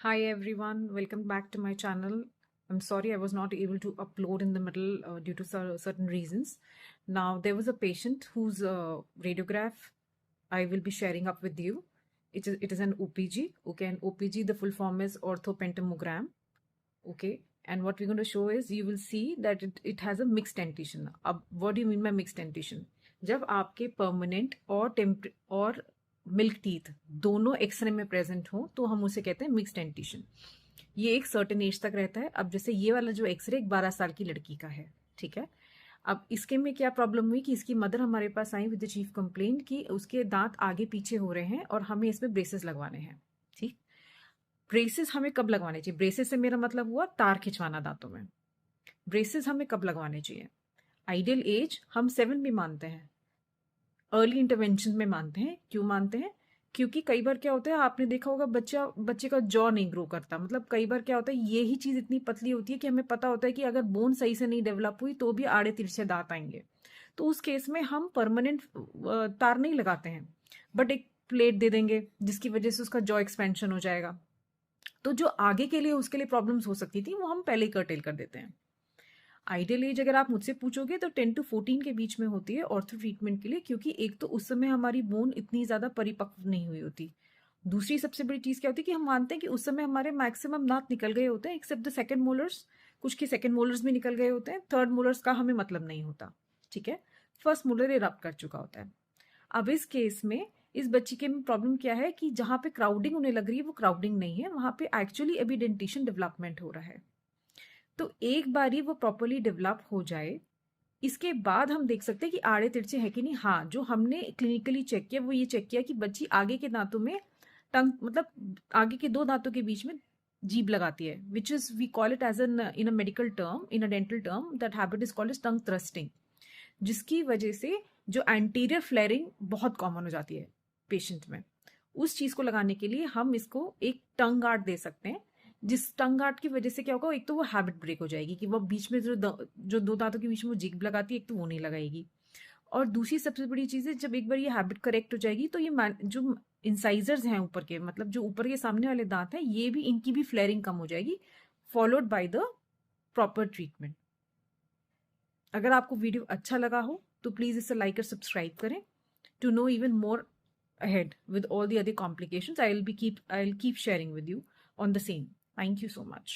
Hi everyone, welcome back to my channel. I'm sorry I was not able to upload in the middle due to certain reasons. Now, there was a patient whose radiograph I will be sharing up with you. It is an OPG. Okay, and OPG, the full form is orthopentamogram. Okay, and what we're going to show is you will see that it has a mixed dentition. What do you mean by mixed dentition? जब आपके permanent और milk teeth दोनों x ray में present हो तो हम उसे कहते हैं मिक्स्ड डेंटिशन। ये एक सर्टेन एज तक रहता है। अब जैसे ये वाला जो एक्सरे एक 12 साल की लड़की का है, ठीक है। अब इसके में क्या प्रॉब्लम हुई कि इसकी मदर हमारे पास आई विद द चीफ कंप्लेंट कि उसके दांत आगे पीछे हो रहे हैं और हमें इसमें ब्रेसेस लगवाने हैं। ठीक, ब्रेसेस हमें कब लगवाने चाहिए? ब्रेसेस से मेरा मतलब हुआ तार खिंचवाना दांतों में। ब्रेसेस हमें कब लगवाने चाहिए? आइडियल एज हम 7 भी मानते हैं, अर्ली इंटरवेंशन में मानते हैं। क्यों मानते हैं? क्योंकि कई बार क्या होता है, आपने देखा होगा बच्चे का जॉ नहीं ग्रो करता। मतलब कई बार क्या होता है, ये ही चीज इतनी पतली होती है कि हमें पता होता है कि अगर बोन सही से नहीं डेवलप हुई तो भी आड़े तिरछे दांत आएंगे। तो उस केस में हम परमानेंट तार नहीं लगाते हैं, बट एक प्लेट दे देंगे जिसकी वजह से उसका जॉ एक्सपेंशन हो जाएगा। तो जो आगे के लिए उसके लिए प्रॉब्लम्स हो सकती थी वो हम पहले ही कर्टेल कर देते हैं। आइडियल एज अगर आप मुझसे पूछोगे तो 10 to 14 के बीच में होती है ऑर्थो ट्रीटमेंट के लिए, क्योंकि एक तो उस समय हमारी बोन इतनी ज्यादा परिपक्व नहीं हुई होती। दूसरी सबसे बड़ी चीज क्या होती है कि हम मानते हैं कि उस समय हमारे मैक्सिमम दांत निकल गए होते हैं, एक्सेप्ट द सेकंड मोलर्स। कुछ के सेकंड मोलर्स भी निकल गए होते हैं, थर्ड मोलर्स का हमें मतलब नहीं होता। ठीक है, फर्स्ट मोलर इरप्ट कर चुका होता है। अब इस केस में इस बच्ची के में प्रॉब्लम क्या है कि जहां पे क्राउडिंग होने लग रही है वो क्राउडिंग नहीं है, वहां पे एक्चुअली अभी डेंटिशन डेवलपमेंट हो रहा है। तो एक बार ही वो प्रॉपरली डेवलप हो जाए, इसके बाद हम देख सकते हैं कि आड़े तिरछे है कि नहीं। हाँ, जो हमने क्लिनिकली चेक किया वो ये चेक किया कि बच्ची आगे के दांतों में टंग, मतलब आगे के दो दांतों के बीच में जीभ लगाती है, which is we call it as an in a medical term, in a dental term, that habit is called as tongue thrusting. जिसकी वजह से जो एंटीरियर फ्लेयरिंग बहुत कॉमन हो जाती है पेशेंट में, उस चीज को लगाने के लिए हम इसको एक टंग गार्ड दे सकते हैं। जिस टंग गार्ड की वजह से क्या होगा, एक तो वो हैबिट ब्रेक हो जाएगी कि वो बीच में जो दो दांतों के बीच में वो जिग लगाती है, एक तो वो नहीं लगाएगी। और दूसरी सबसे बड़ी चीज है, जब एक बार ये हैबिट करेक्ट हो जाएगी तो ये जो इंसाइजर्स हैं ऊपर के, मतलब जो ऊपर के सामने वाले दांत हैं, ये भी, इनकी भी फ्लेयरिंग कम हो जाएगी, followed by the proper treatment. अगर आपको वीडियो अच्छा लगा हो तो प्लीज इसे लाइक और सब्सक्राइब करें to know even more ahead with all the other complications. I'll keep sharing with you on the same. Thank you so much.